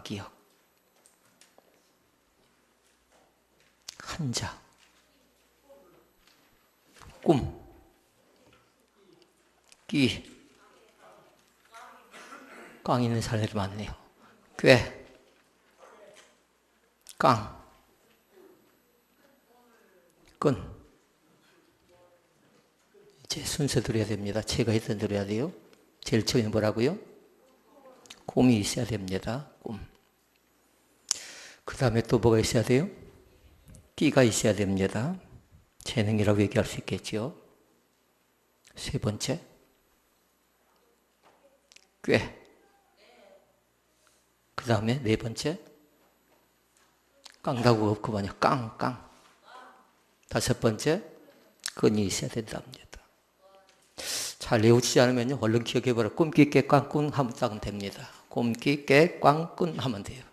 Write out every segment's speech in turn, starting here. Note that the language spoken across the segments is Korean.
기억. 한자. 꿈. 끼. 깡 있는 사람들이 많네요. 꾀. 깡. 끈. 이제 순서 들어야 됩니다. 제가 했던 대로 해야 돼요. 제일 처음에 뭐라고요? 꿈이 있어야 됩니다. 꿈. 그 다음에 또 뭐가 있어야 돼요? 끼가 있어야 됩니다. 재능이라고 얘기할 수 있겠죠. 세 번째, 꾀. 그 다음에 네 번째, 깡다구가 없고 뭐냐, 깡. 다섯 번째, 끈이 있어야 된답니다. 잘 외우지 않으면요, 얼른 기억해버려. 꿈끼, 깨, 꽝, 꾼 하면 딱 됩니다. 꿈끼, 깨, 꽝, 꾼 하면 돼요.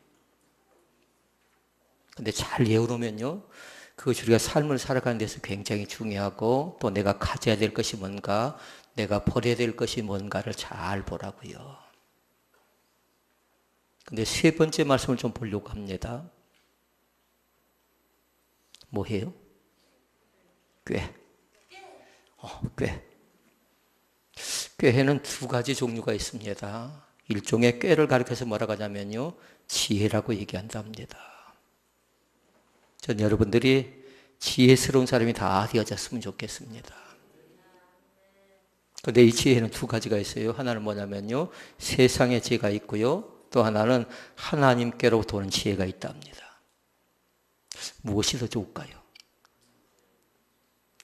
근데 잘 외우면요, 그것이 우리가 삶을 살아가는 데서 굉장히 중요하고, 또 내가 가져야 될 것이 뭔가, 내가 버려야 될 것이 뭔가를 잘 보라고요. 근데 세 번째 말씀을 좀 보려고 합니다. 뭐예요? 꾀. 꾀. 꾀에는 두 가지 종류가 있습니다. 일종의 꾀를 가리켜서 뭐라고 하냐면요, 지혜라고 얘기한답니다. 전 여러분들이 지혜스러운 사람이 다 되어졌으면 좋겠습니다. 그런데 이 지혜는 두 가지가 있어요. 하나는 뭐냐면요, 세상의 지혜가 있고요, 또 하나는 하나님께로부터 오는 지혜가 있답니다. 무엇이 더 좋을까요?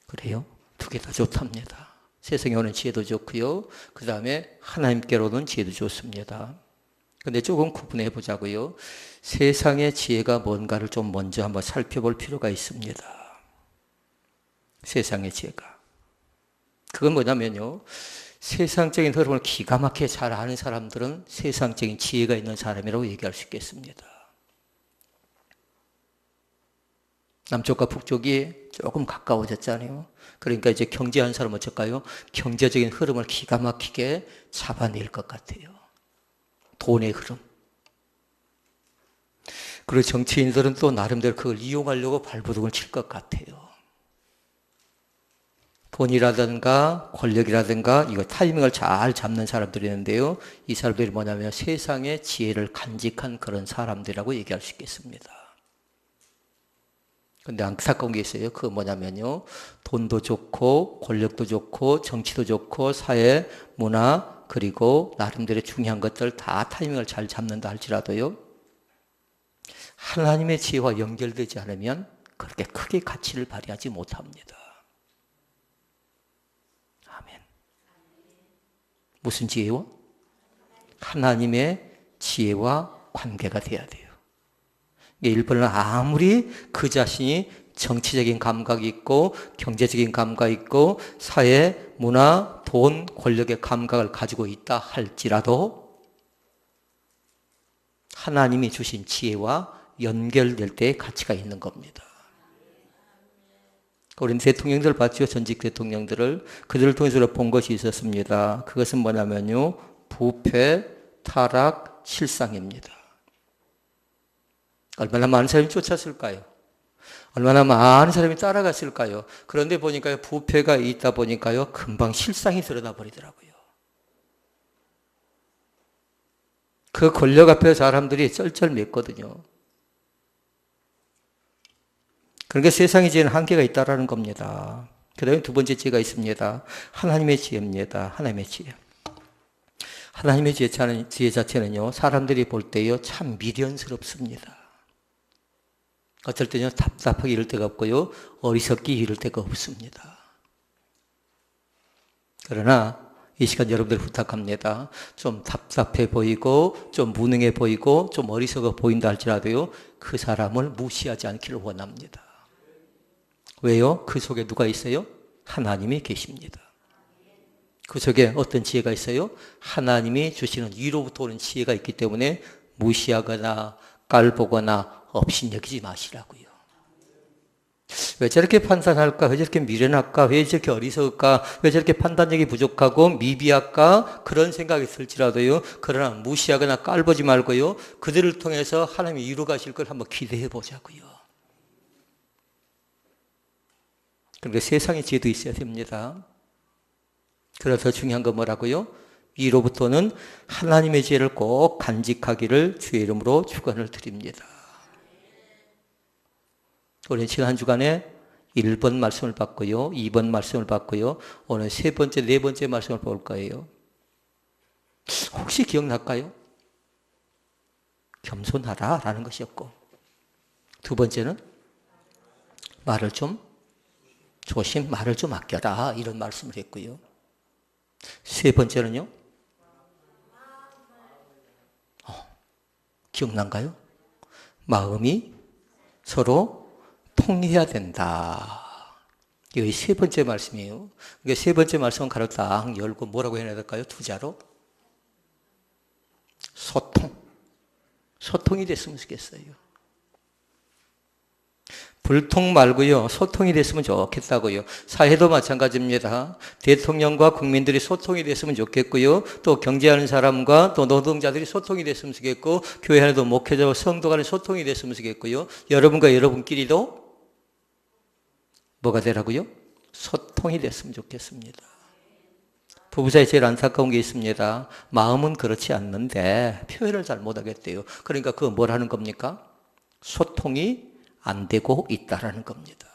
그래요? 두 개 다 좋답니다. 세상에 오는 지혜도 좋고요, 그 다음에 하나님께로 오는 지혜도 좋습니다. 근데 조금 구분해 보자고요. 세상의 지혜가 뭔가를 좀 먼저 한번 살펴볼 필요가 있습니다. 세상의 지혜가. 그건 뭐냐면요, 세상적인 흐름을 기가 막히게 잘 아는 사람들은 세상적인 지혜가 있는 사람이라고 얘기할 수 있겠습니다. 남쪽과 북쪽이 조금 가까워졌잖아요. 그러니까 이제 경제하는 사람은 어쩔까요? 경제적인 흐름을 기가 막히게 잡아낼 것 같아요. 돈의 흐름. 그리고 정치인들은 또 나름대로 그걸 이용하려고 발버둥을 칠 것 같아요. 돈이라든가 권력이라든가 이거 타이밍을 잘 잡는 사람들이 있는데요, 이 사람들이 뭐냐면 세상의 지혜를 간직한 그런 사람들이라고 얘기할 수 있겠습니다. 근데 안타까운 게 있어요. 그거 뭐냐면요, 돈도 좋고 권력도 좋고 정치도 좋고 사회, 문화, 그리고 나름대로 중요한 것들 다 타이밍을 잘 잡는다 할지라도요, 하나님의 지혜와 연결되지 않으면 그렇게 크게 가치를 발휘하지 못합니다. 아멘. 무슨 지혜와? 하나님의 지혜와 관계가 돼야 돼요. 일본은 아무리 그 자신이 정치적인 감각이 있고 경제적인 감각이 있고 사회, 문화, 돈, 권력의 감각을 가지고 있다 할지라도 하나님이 주신 지혜와 연결될 때의 가치가 있는 겁니다. 우리는 대통령들 봤죠? 전직 대통령들을. 그들을 통해서 본 것이 있었습니다. 그것은 뭐냐면요, 부패, 타락, 실상입니다. 얼마나 많은 사람이 쫓았을까요? 얼마나 많은 사람이 따라갔을까요? 그런데 보니까요, 부패가 있다 보니까요, 금방 실상이 드러나 버리더라고요. 그 권력 앞에 사람들이 쩔쩔맸거든요. 그러니까 세상의 지혜는 한계가 있다라는 겁니다. 그 다음에 두 번째 지혜가 있습니다. 하나님의 지혜입니다. 하나님의 지혜. 하나님의 지혜 자체는요, 사람들이 볼 때요, 참 미련스럽습니다. 어쩔 때는 답답하게 이럴 때가 없고요, 어리석게 이럴 때가 없습니다. 그러나 이 시간 여러분들 부탁합니다. 좀 답답해 보이고 좀 무능해 보이고 좀 어리석어 보인다 할지라도요, 그 사람을 무시하지 않기를 원합니다. 왜요? 그 속에 누가 있어요? 하나님이 계십니다. 그 속에 어떤 지혜가 있어요? 하나님이 주시는 위로부터 오는 지혜가 있기 때문에 무시하거나 깔보거나 업신여기지 마시라고요. 왜 저렇게 판단할까? 왜 저렇게 미련할까? 왜 저렇게 어리석을까? 왜 저렇게 판단력이 부족하고 미비할까? 그런 생각이 들지라도요. 그러나 무시하거나 깔보지 말고요. 그들을 통해서 하나님이 이루 가실 걸 한번 기대해 보자고요. 그러니까 세상의 지혜도 있어야 됩니다. 그래서 더 중요한 건 뭐라고요? 이로부터는 하나님의 지혜를 꼭 간직하기를 주의 이름으로 축원을 드립니다. 우리는 지난 한 주간에 1번 말씀을 봤고요. 2번 말씀을 봤고요. 오늘 세 번째, 네 번째 말씀을 볼 거예요. 혹시 기억날까요? 겸손하라 라는 것이었고, 두 번째는 말을 좀 말을 좀 아껴라 이런 말씀을 했고요. 세 번째는요? 기억난가요? 마음이 서로 통해야 된다. 이게 세 번째 말씀이에요. 이게 세 번째 말씀은 가로 딱 열고 뭐라고 해야 될까요? 두 자로? 소통이 됐으면 좋겠어요. 불통 말고요. 소통이 됐으면 좋겠다고요. 사회도 마찬가지입니다. 대통령과 국민들이 소통이 됐으면 좋겠고요. 또 경제하는 사람과 또 노동자들이 소통이 됐으면 좋겠고, 교회 안에도 목회자와 성도 간의 소통이 됐으면 좋겠고요. 여러분과 여러분끼리도 뭐가 되라고요? 소통이 됐으면 좋겠습니다. 부부 사이에 제일 안타까운 게 있습니다. 마음은 그렇지 않는데 표현을 잘 못하겠대요. 그러니까 그거 뭘 하는 겁니까? 소통이 안 되고 있다라는 겁니다.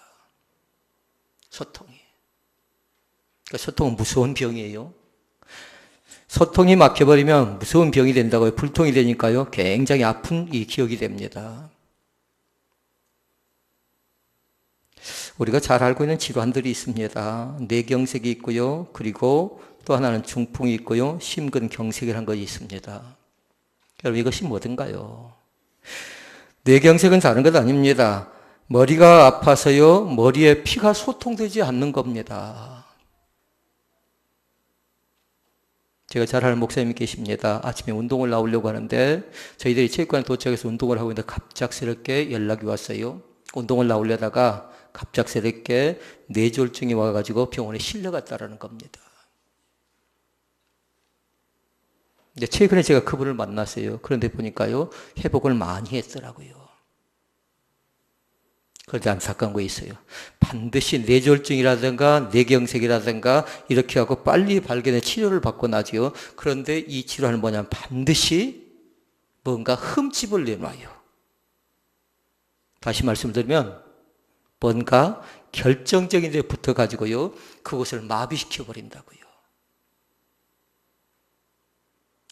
소통이. 그러니까 소통은 무서운 병이에요. 소통이 막혀버리면 무서운 병이 된다고요. 불통이 되니까요. 굉장히 아픈 이 기억이 됩니다. 우리가 잘 알고 있는 질환들이 있습니다. 뇌경색이 있고요. 그리고 또 하나는 중풍이 있고요. 심근경색이라는 것이 있습니다. 여러분 이것이 뭐든가요? 뇌경색은 다른 것 아닙니다. 머리가 아파서요. 머리에 피가 소통되지 않는 겁니다. 제가 잘 아는 목사님이 계십니다. 아침에 운동을 나오려고 하는데 저희들이 체육관에 도착해서 운동을 하고 있는데 갑작스럽게 연락이 왔어요. 운동을 나오려다가 갑작스럽게 뇌졸중이 와가지고 병원에 실려갔다라는 겁니다. 근데 최근에 제가 그분을 만났어요. 그런데 보니까요, 회복을 많이 했더라고요. 그런데 안타까운 거 있어요. 반드시 뇌졸중이라든가 뇌경색이라든가 이렇게 하고 빨리 발견해 치료를 받고 나지요. 그런데 이 질환은 뭐냐면 반드시 뭔가 흠집을 내놔요. 다시 말씀드리면 뭔가 결정적인 데 붙어가지고요. 그곳을 마비시켜 버린다고요.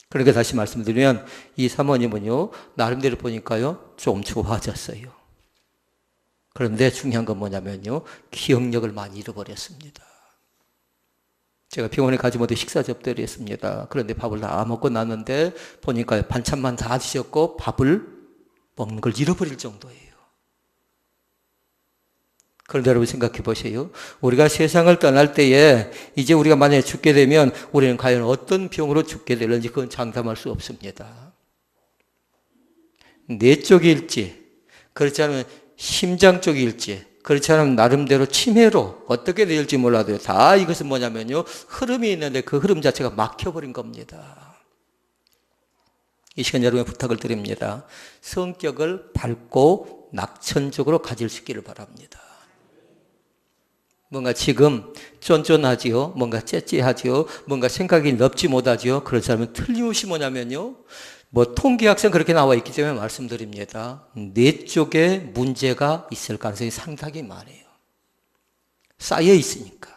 그러니까 다시 말씀드리면 이 사모님은요. 나름대로 보니까요. 좀 좋아졌어요. 그런데 중요한 건 뭐냐면요. 기억력을 많이 잃어버렸습니다. 제가 병원에 가지 못해 식사 접대를 했습니다. 그런데 밥을 다 먹고 났는데 보니까 반찬만 다 드셨고 밥을 먹는 걸 잃어버릴 정도예요. 그런데 여러분 생각해 보세요. 우리가 세상을 떠날 때에 이제 우리가 만약에 죽게 되면 우리는 과연 어떤 병으로 죽게 되는지 그건 장담할 수 없습니다. 뇌 쪽일지 그렇지 않으면 심장 쪽일지 그렇지 않으면 나름대로 치매로 어떻게 될지 몰라도요. 다 이것은 뭐냐면요. 흐름이 있는데 그 흐름 자체가 막혀버린 겁니다. 이 시간 여러분의 부탁을 드립니다. 성격을 밝고 낙천적으로 가질 수 있기를 바랍니다. 뭔가 지금 쫀쫀하지요. 뭔가 째째하지요. 뭔가 생각이 넓지 못하지요. 그렇지 않으면 틀림없이 뭐냐면요. 뭐 통계학상 그렇게 나와 있기 때문에 말씀드립니다. 뇌 쪽에 문제가 있을 가능성이 상당히 많아요. 쌓여 있으니까.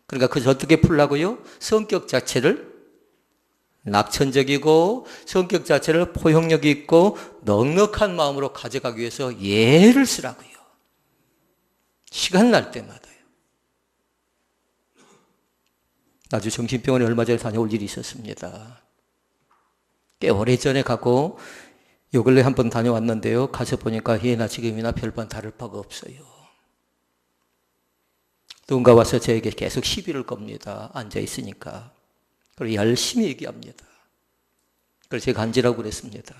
그러니까 그것을 어떻게 풀라고요? 성격 자체를 낙천적이고 성격 자체를 포용력이 있고 넉넉한 마음으로 가져가기 위해서 예를 쓰라고요. 시간 날 때마다요. 아주 정신병원에 얼마 전에 다녀올 일이 있었습니다. 꽤 오래전에 가고 요 근래 한번 다녀왔는데요. 가서 보니까 예나 지금이나 별반 다를 바가 없어요. 누군가 와서 저에게 계속 시비를 겁니다. 앉아있으니까. 그리고 열심히 얘기합니다. 그래서 제가 앉으라고 그랬습니다.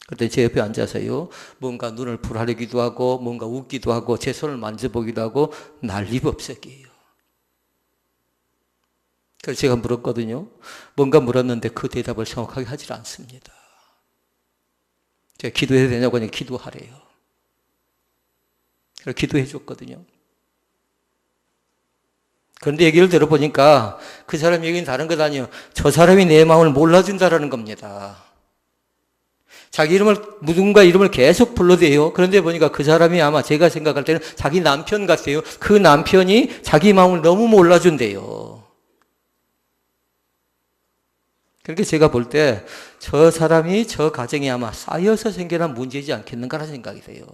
그때 제 옆에 앉아서요, 뭔가 눈을 불하르기도 하고, 뭔가 웃기도 하고, 제 손을 만져보기도 하고, 난리법석이에요. 그래서 제가 물었거든요. 뭔가 물었는데 그 대답을 정확하게 하질 않습니다. 제가 기도해야 되냐고 하니까 기도하래요. 그래서 기도해 줬거든요. 그런데 얘기를 들어보니까 그 사람 얘기는 다른 것 아니에요. 저 사람이 내 마음을 몰라준다라는 겁니다. 자기 이름을, 누군가 이름을 계속 불러대요. 그런데 보니까 그 사람이 아마 제가 생각할 때는 자기 남편 같아요. 그 남편이 자기 마음을 너무 몰라준대요. 그렇게 제가 볼 때 저 사람이, 저 가정이 아마 쌓여서 생겨난 문제이지 않겠는가라는 생각이 돼요.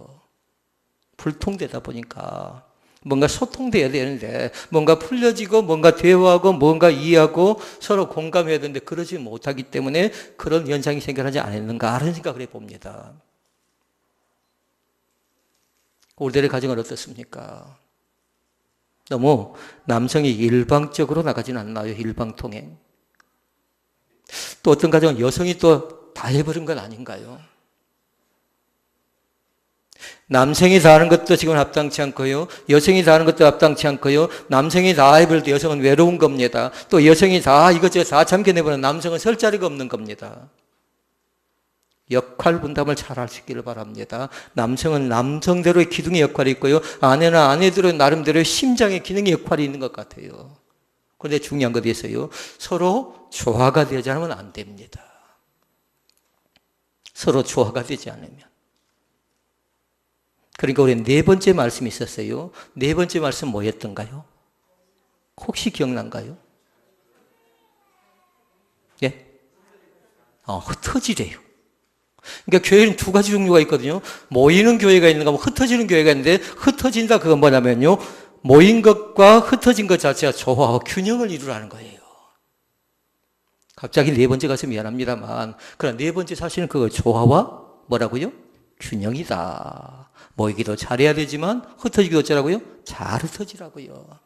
불통되다 보니까 뭔가 소통돼야 되는데, 뭔가 풀려지고, 뭔가 대화하고, 뭔가 이해하고, 서로 공감해야 되는데 그러지 못하기 때문에 그런 현상이 생겨나지 않았는가 하는 생각을 해봅니다. 올대의 가정은 어떻습니까? 너무 남성이 일방적으로 나가지는 않나요? 일방통행. 또 어떤 가정은 여성이 또 다 해버린 건 아닌가요? 남성이 다 하는 것도 지금 합당치 않고요. 여성이 다 하는 것도 합당치 않고요. 남성이 다 해버릴 때 여성은 외로운 겁니다. 또 여성이 다 이것저것 다 참겨내버리면 남성은 설 자리가 없는 겁니다. 역할 분담을 잘 할 수 있기를 바랍니다. 남성은 남성대로의 기둥의 역할이 있고요. 아내는 아내대로의 나름대로의 심장의 기능의 역할이 있는 것 같아요. 그런데 중요한 것이 있어요. 서로 조화가 되지 않으면 안 됩니다. 서로 조화가 되지 않으면. 그러니까 우리 네 번째 말씀이 있었어요. 네 번째 말씀 뭐였던가요? 혹시 기억난가요? 예? 흩어지래요. 그러니까 교회는 두 가지 종류가 있거든요. 모이는 교회가 있는가, 흩어지는 교회가 있는데, 흩어진다 그건 뭐냐면요, 모인 것과 흩어진 것 자체가 조화와 균형을 이루라는 거예요. 갑자기 네 번째 가서 미안합니다만, 그러나 네 번째 사실은 그거 조화와 뭐라고요? 균형이다. 모이기도 잘해야 되지만 흩어지기도 어쩌라고요? 잘 흩어지라고요.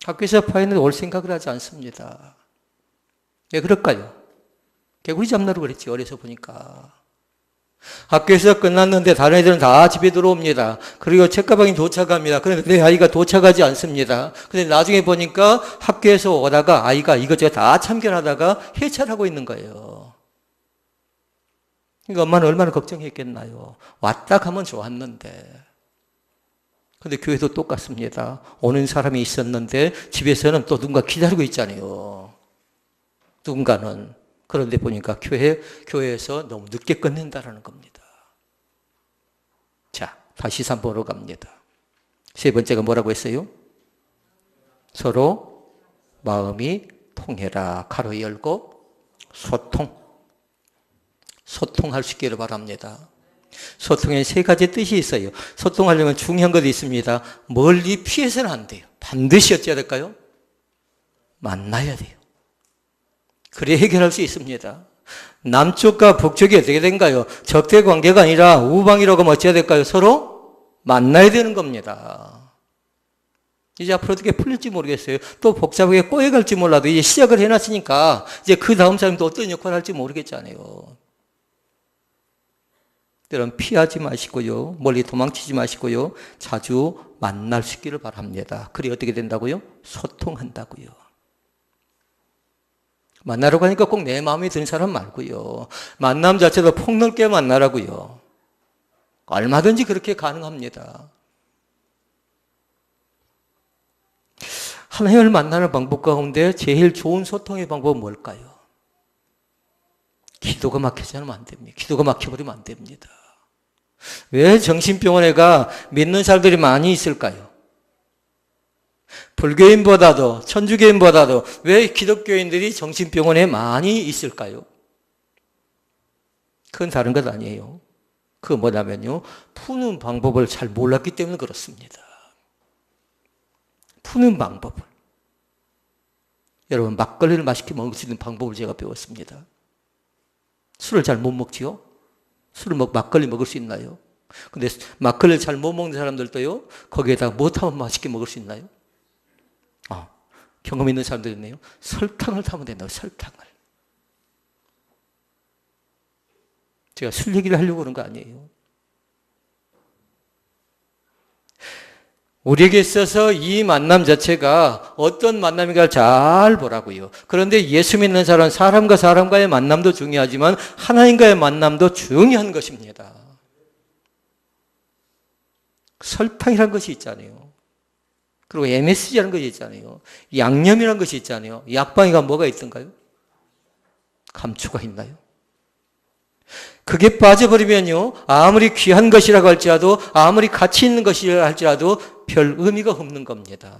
학교에서 파이는 올 생각을 하지 않습니다. 왜 그럴까요? 개구리 잡나루 그랬지, 어려서 보니까. 학교에서 끝났는데 다른 애들은 다 집에 들어옵니다. 그리고 책가방이 도착합니다. 그런데 내 아이가 도착하지 않습니다. 근데 나중에 보니까 학교에서 오다가 아이가 이것저것 다 참견하다가 해체하고 있는 거예요. 그러니까 엄마는 얼마나 걱정했겠나요? 왔다 가면 좋았는데. 근데 교회도 똑같습니다. 오는 사람이 있었는데 집에서는 또 누군가 기다리고 있잖아요. 누군가는. 그런데 보니까 교회에서 너무 늦게 끝낸다라는 겁니다. 자, 다시 3번으로 갑니다. 세 번째가 뭐라고 했어요? 서로 마음이 통해라. 가로 열고 소통할 수 있기를 바랍니다. 소통에 세 가지 뜻이 있어요. 소통하려면 중요한 것이 있습니다. 멀리 피해서는 안 돼요. 반드시 어찌해야 될까요? 만나야 돼요. 그래야 해결할 수 있습니다. 남쪽과 북쪽이 어떻게 된가요? 적대 관계가 아니라 우방이라고 하면 어찌해야 될까요? 서로 만나야 되는 겁니다. 이제 앞으로 어떻게 풀릴지 모르겠어요. 또 복잡하게 꼬여갈지 몰라도 이제 시작을 해놨으니까 이제 그 다음 사람도 어떤 역할을 할지 모르겠잖아요. 여러분 피하지 마시고요. 멀리 도망치지 마시고요. 자주 만날 수 있기를 바랍니다. 그래 어떻게 된다고요? 소통한다고요. 만나러 가니까 꼭 내 마음에 드는 사람 말고요. 만남 자체도 폭넓게 만나라고요. 얼마든지 그렇게 가능합니다. 하나님을 만나는 방법 가운데 제일 좋은 소통의 방법은 뭘까요? 기도가 막히지 않으면 안 됩니다. 기도가 막혀버리면 안 됩니다. 왜 정신병원에 가 믿는 사람들이 많이 있을까요? 불교인보다도 천주교인보다도 왜 기독교인들이 정신병원에 많이 있을까요? 그건 다른 것 아니에요. 그건 뭐냐면요, 푸는 방법을 잘 몰랐기 때문에 그렇습니다. 푸는 방법을. 여러분 막걸리를 맛있게 먹을 수 있는 방법을 제가 배웠습니다. 술을 잘 못 먹지요? 막걸리 먹을 수 있나요? 근데 막걸리를 잘 못 먹는 사람들도요, 거기에다가 뭐 타면 맛있게 먹을 수 있나요? 경험 있는 사람들이 있네요. 설탕을 타면 된다고, 설탕을. 제가 술 얘기를 하려고 그런 거 아니에요. 우리에게 있어서 이 만남 자체가 어떤 만남인가 잘 보라고요. 그런데 예수 믿는 사람은 사람과 사람과의 만남도 중요하지만 하나님과의 만남도 중요한 것입니다. 설탕이라는 것이 있잖아요. 그리고 MSG라는 것이 있잖아요. 양념이라는 것이 있잖아요. 약방이가 뭐가 있던가요? 감초가 있나요? 그게 빠져버리면요, 아무리 귀한 것이라고 할지라도, 아무리 가치 있는 것이라 할지라도 별 의미가 없는 겁니다.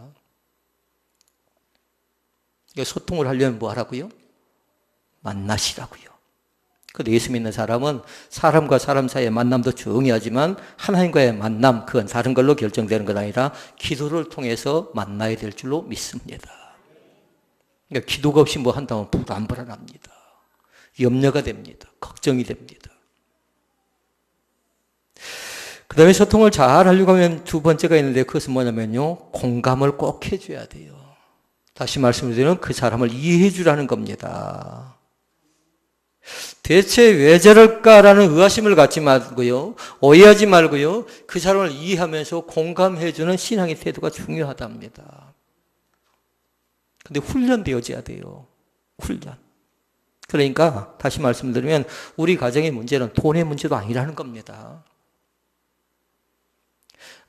소통을 하려면 뭐 하라고요? 만나시라고요. 그런데 예수 믿는 사람은 사람과 사람 사이의 만남도 중요하지만 하나님과의 만남, 그건 다른 걸로 결정되는 것 아니라 기도를 통해서 만나야 될 줄로 믿습니다. 그러니까 기도가 없이 뭐 한다면 불안합니다. 염려가 됩니다. 걱정이 됩니다. 그 다음에 소통을 잘 하려고 하면 두 번째가 있는데 그것은 뭐냐면요, 공감을 꼭 해줘야 돼요. 다시 말씀드리면 그 사람을 이해해 주라는 겁니다. 대체 왜 저럴까라는 의아심을 갖지 말고요, 오해하지 말고요, 그 사람을 이해하면서 공감해 주는 신앙의 태도가 중요하답니다. 근데 훈련되어져야 돼요. 훈련. 그러니까 다시 말씀드리면 우리 가정의 문제는 돈의 문제도 아니라는 겁니다.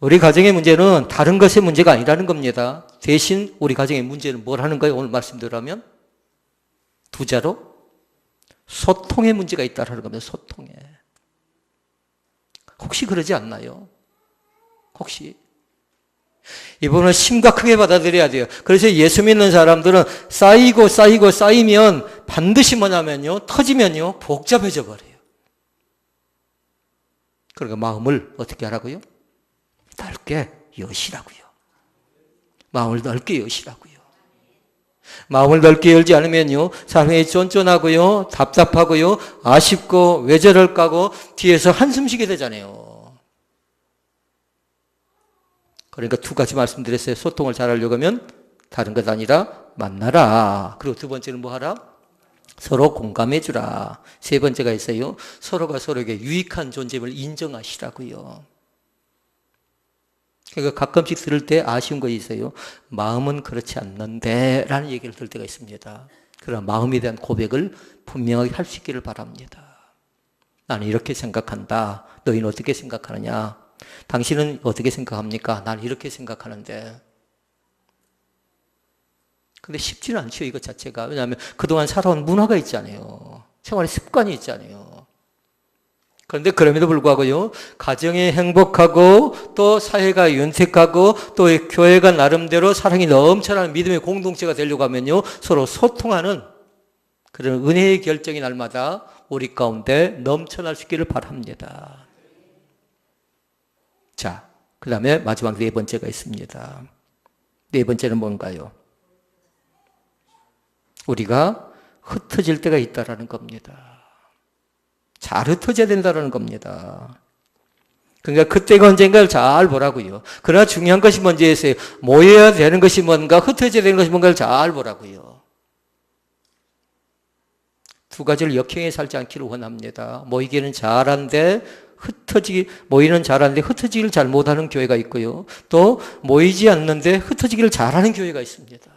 우리 가정의 문제는 다른 것의 문제가 아니라는 겁니다. 대신 우리 가정의 문제는 뭘 하는 거예요? 오늘 말씀드리면 두 자로 소통의 문제가 있다는 겁니다. 소통에. 혹시 그러지 않나요? 혹시? 이번을 심각하게 받아들여야 돼요. 그래서 예수 믿는 사람들은 쌓이면 반드시 뭐냐면요, 터지면요, 복잡해져 버려요. 그러니까 마음을 어떻게 하라고요? 넓게 여시라고요. 마음을 넓게 여시라고요. 마음을 넓게 열지 않으면요, 사람이 쫀쫀하고요, 답답하고요, 아쉽고 왜 저럴까 하고 뒤에서 한숨 쉬게 되잖아요. 그러니까 두 가지 말씀드렸어요. 소통을 잘하려고 하면 다른 것 아니라 만나라. 그리고 두 번째는 뭐 하라? 서로 공감해 주라. 세 번째가 있어요. 서로가 서로에게 유익한 존재임을 인정하시라고요. 그러니까 가끔씩 들을 때 아쉬운 것이 있어요. 마음은 그렇지 않는데 라는 얘기를 들을 때가 있습니다. 그러나 마음에 대한 고백을 분명하게 할 수 있기를 바랍니다. 나는 이렇게 생각한다. 너희는 어떻게 생각하느냐? 당신은 어떻게 생각합니까? 난 이렇게 생각하는데. 근데 쉽지는 않죠, 이것 자체가. 왜냐하면 그동안 살아온 문화가 있잖아요. 생활의 습관이 있잖아요. 그런데 그럼에도 불구하고요, 가정이 행복하고 또 사회가 윤택하고 또 교회가 나름대로 사랑이 넘쳐나는 믿음의 공동체가 되려고 하면요, 서로 소통하는 그런 은혜의 결정이 날마다 우리 가운데 넘쳐날 수 있기를 바랍니다. 자, 그 다음에 마지막 네 번째가 있습니다. 네 번째는 뭔가요? 우리가 흩어질 때가 있다라는 겁니다. 잘 흩어져야 된다는 겁니다. 그러니까 그때가 언젠가를 잘 보라고요. 그러나 중요한 것이 뭔지에서요, 모여야 되는 것이 뭔가, 흩어져야 되는 것이 뭔가를 잘 보라고요. 두 가지를 역행해 살지 않기를 원합니다. 모이기는 잘한데 모이는 잘하는데 흩어지기를 잘 못하는 교회가 있고요. 또 모이지 않는데 흩어지기를 잘하는 교회가 있습니다.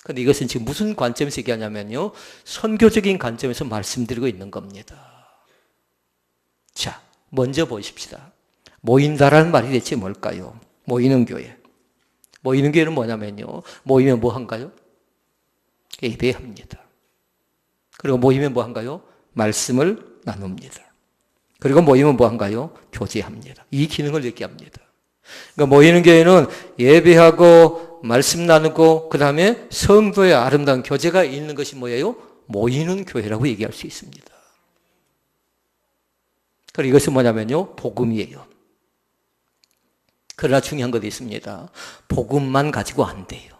그런데 이것은 지금 무슨 관점에서 얘기하냐면요, 선교적인 관점에서 말씀드리고 있는 겁니다. 자, 먼저 보십시다. 모인다라는 말이 대체 뭘까요? 모이는 교회. 모이는 교회는 뭐냐면요, 모이면 뭐 한가요? 예배합니다. 그리고 모이면 뭐 한가요? 말씀을 나눕니다. 그리고 모이면 뭐 한가요? 교제합니다. 이 기능을 얘기합니다. 그러니까 모이는 교회는 예배하고 말씀 나누고 그 다음에 성도의 아름다운 교제가 있는 것이 뭐예요? 모이는 교회라고 얘기할 수 있습니다. 그리고 이것은 뭐냐면요, 복음이에요. 그러나 중요한 것도 있습니다. 복음만 가지고 안 돼요.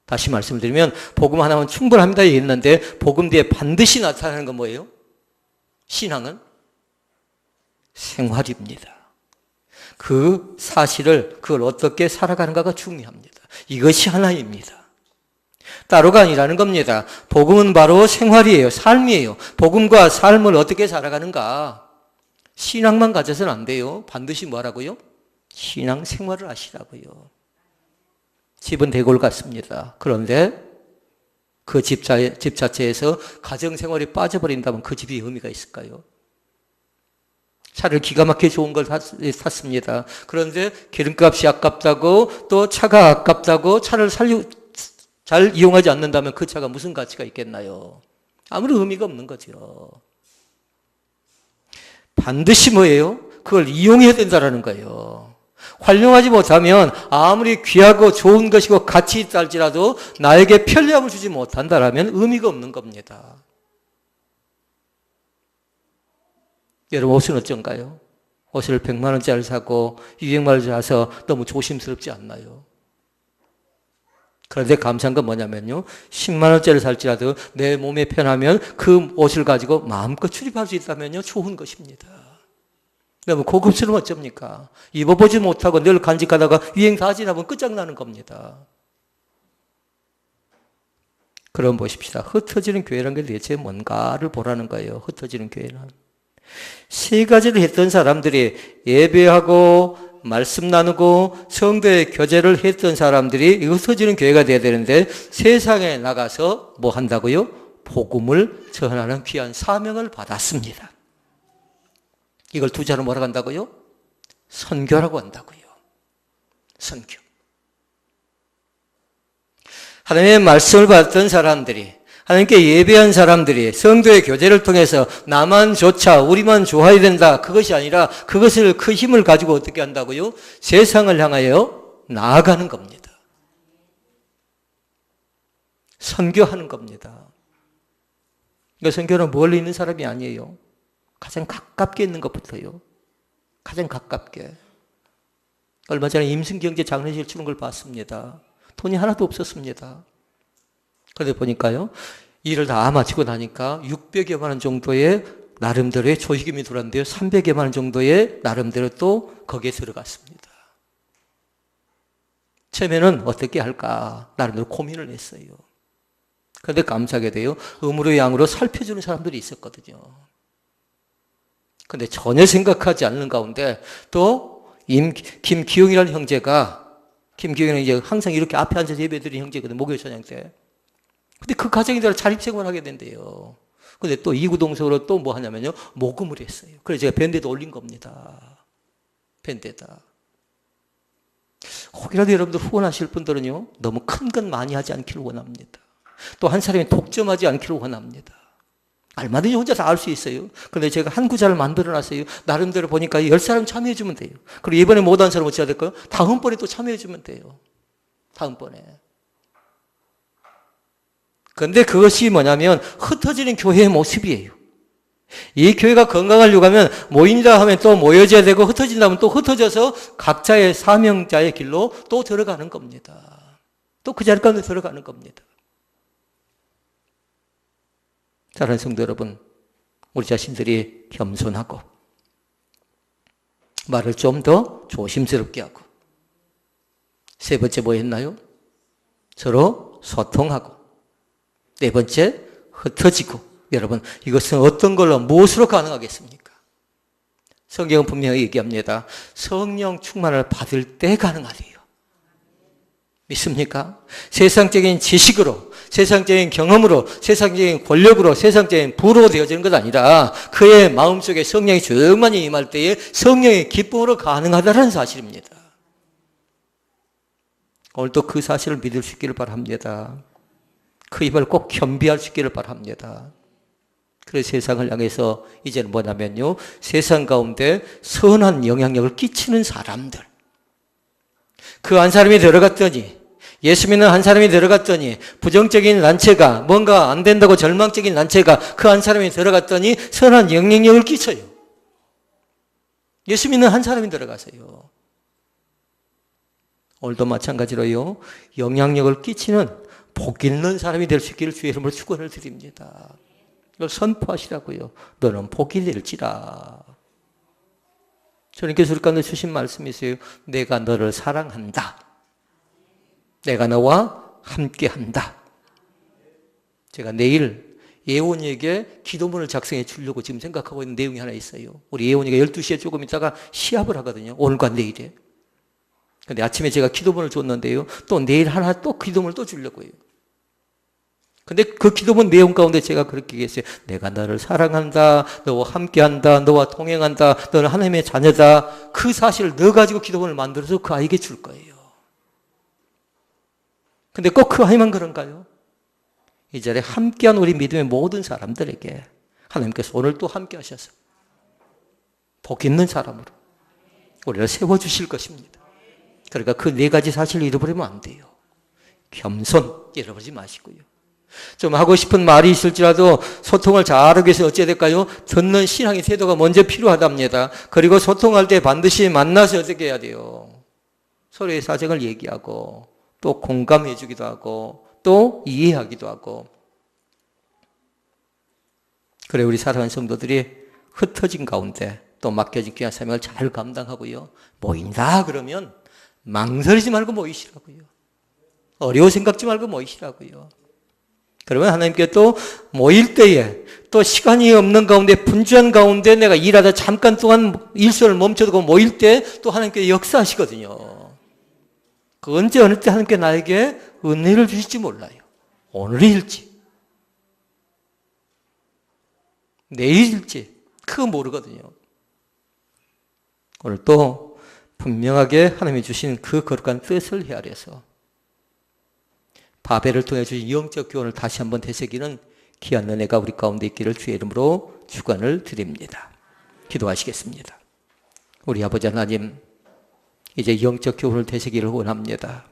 다시 말씀드리면 복음 하나면 충분합니다 얘기했는데 복음 뒤에 반드시 나타나는 건 뭐예요? 신앙은 생활입니다. 그 사실을, 그걸 어떻게 살아가는가가 중요합니다. 이것이 하나입니다. 따로가 아니라는 겁니다. 복음은 바로 생활이에요. 삶이에요. 복음과 삶을 어떻게 살아가는가? 신앙만 가져서는 안 돼요. 반드시 뭐라고요? 신앙 생활을 하시라고요. 집은 대골 같습니다. 그런데 그 집 자체에서 가정생활이 빠져버린다면 그 집이 의미가 있을까요? 차를 기가 막히게 좋은 걸 샀습니다. 그런데 기름값이 아깝다고 또 차가 아깝다고 차를 잘 이용하지 않는다면 그 차가 무슨 가치가 있겠나요? 아무런 의미가 없는 거죠. 반드시 뭐예요? 그걸 이용해야 된다는 거예요. 활용하지 못하면 아무리 귀하고 좋은 것이고 가치 있다 할지라도 나에게 편리함을 주지 못한다면 의미가 없는 겁니다. 여러분 옷은 어쩐가요? 옷을 100만 원짜리 사고 200만 원짜리 사서 너무 조심스럽지 않나요? 그런데 감사한 건 뭐냐면요. 10만 원짜리 살지라도 내 몸에 편하면 그 옷을 가지고 마음껏 출입할 수 있다면요. 좋은 것입니다. 너무 고급스러우면 어쩝니까? 입어보지 못하고 늘 간직하다가 유행 다 지나면 끝장나는 겁니다. 그럼 보십시다. 흩어지는 교회라는 게 대체 뭔가를 보라는 거예요. 흩어지는 교회는. 세 가지를 했던 사람들이 예배하고 말씀 나누고 성도의 교제를 했던 사람들이 흩어지는 교회가 돼야 되는데 세상에 나가서 뭐 한다고요? 복음을 전하는 귀한 사명을 받았습니다. 이걸 두 자로 뭐라고 한다고요? 선교라고 한다고요. 선교. 하나님의 말씀을 받았던 사람들이, 하나님께 예배한 사람들이 성도의 교제를 통해서 나만 좋자, 우리만 좋아야 된다. 그것이 아니라 그것을 그 힘을 가지고 어떻게 한다고요? 세상을 향하여 나아가는 겁니다. 선교하는 겁니다. 그러니까 선교는 멀리 있는 사람이 아니에요. 가장 가깝게 있는 것부터요. 가장 가깝게. 얼마 전에 임승경제 장례식 치른 걸 봤습니다. 돈이 하나도 없었습니다. 그런데 보니까요, 일을 다 마치고 나니까 600여만 원 정도의 나름대로의 조식금이 들어왔는데요. 300여만 원 정도의 나름대로 또 거기에 들어갔습니다. 처음에는 어떻게 할까 나름대로 고민을 했어요. 그런데 감사하게도요, 음으로 양으로 살펴주는 사람들이 있었거든요. 그런데 전혀 생각하지 않는 가운데 또 김기용이라는 형제가, 김기용이라는 형제가 항상 이렇게 앞에 앉아서 예배드리는 형제거든요. 목요일 저녁 때. 근데 그 가정이 들어 자립생활을 하게 된대요. 근데 또 이구동성으로 또 뭐 하냐면요, 모금을 했어요. 그래서 제가 밴드에다 올린 겁니다. 밴드에다. 혹이라도 여러분들 후원하실 분들은요, 너무 큰 건 많이 하지 않기를 원합니다. 또 한 사람이 독점하지 않기를 원합니다. 얼마든지 혼자 다 할 수 있어요. 그런데 제가 한 구자를 만들어놨어요. 나름대로 보니까 10사람 참여해주면 돼요. 그리고 이번에 못한 사람 어찌해야 될까요? 다음번에 또 참여해주면 돼요. 다음번에. 그런데 그것이 뭐냐면 흩어지는 교회의 모습이에요. 이 교회가 건강하려고 하면 모인다 하면 또 모여져야 되고 흩어진다면 또 흩어져서 각자의 사명자의 길로 또 들어가는 겁니다. 또 그 자리 가운데 들어가는 겁니다. 사랑하는 성도 여러분, 우리 자신들이 겸손하고 말을 좀 더 조심스럽게 하고, 세 번째 뭐 했나요? 서로 소통하고, 네 번째 흩어지고. 여러분, 이것은 어떤 걸로 무엇으로 가능하겠습니까? 성경은 분명히 얘기합니다. 성령 충만을 받을 때 가능하대요. 믿습니까? 세상적인 지식으로, 세상적인 경험으로, 세상적인 권력으로, 세상적인 부로 되어지는 것 아니라 그의 마음속에 성령이 충만히 임할 때에 성령의 기쁨으로 가능하다는 사실입니다. 오늘도 그 사실을 믿을 수 있기를 바랍니다. 그 입을 꼭 겸비할 수 있기를 바랍니다. 그래서 세상을 향해서 이제는 뭐냐면요, 세상 가운데 선한 영향력을 끼치는 사람들, 그 한 사람이 들어갔더니, 예수 믿는 한 사람이 들어갔더니 부정적인 단체가, 뭔가 안 된다고 절망적인 단체가 그 한 사람이 들어갔더니 선한 영향력을 끼쳐요. 예수 믿는 한 사람이 들어가세요. 오늘도 마찬가지로요, 영향력을 끼치는 복 있는 사람이 될 수 있기를 주의 이름으로 축원을 드립니다. 이걸 선포하시라고요. 너는 복이 될지라. 주님께서 우리 가운데 주신 말씀이 있어요. 내가 너를 사랑한다. 내가 너와 함께한다. 제가 내일 예원이에게 기도문을 작성해 주려고 지금 생각하고 있는 내용이 하나 있어요. 우리 예원이가 12시에 조금 있다가 시합을 하거든요. 오늘과 내일에. 근데 아침에 제가 기도문을 줬는데요. 또 내일 하나 또 기도문을 또 주려고 해요. 근데 그 기도문 내용 가운데 제가 그렇게 얘기했어요. 내가 너를 사랑한다. 너와 함께한다. 너와 동행한다. 너는 하나님의 자녀다. 그 사실을 넣어가지고 기도문을 만들어서 그 아이에게 줄 거예요. 근데 꼭 그 아이만 그런가요? 이 자리에 함께한 우리 믿음의 모든 사람들에게 하나님께서 오늘 또 함께 하셔서 복 있는 사람으로 우리를 세워주실 것입니다. 그러니까 그 네 가지 사실을 잃어버리면 안 돼요. 겸손 잃어버리지 마시고요. 좀 하고 싶은 말이 있을지라도 소통을 잘하기 위해서 어찌해야 될까요? 듣는 신앙의 태도가 먼저 필요하답니다. 그리고 소통할 때 반드시 만나서 어떻게 해야 돼요? 서로의 사정을 얘기하고 또 공감해 주기도 하고 또 이해하기도 하고. 그래 우리 사랑하는 성도들이 흩어진 가운데 또 맡겨진 귀한 사명을 잘 감당하고요. 모인다 그러면 망설이지 말고 모이시라고요. 어려워 생각지 말고 모이시라고요. 그러면 하나님께 또 모일 때에 또 시간이 없는 가운데 분주한 가운데 내가 일하다 잠깐 동안 일선을 멈춰두고 모일 때 또 하나님께 역사하시거든요. 그 언제 어느 때 하나님께 나에게 은혜를 주실지 몰라요. 오늘일지 내일일지 그거 모르거든요. 오늘 또 분명하게 하나님이 주신 그 거룩한 뜻을 헤아려서 바벨을 통해 주신 영적 교훈을 다시 한번 되새기는 귀한 은혜가 우리 가운데 있기를 주의 이름으로 축원을 드립니다. 기도하시겠습니다. 우리 아버지 하나님, 이제 영적 교훈을 되새기를 원합니다.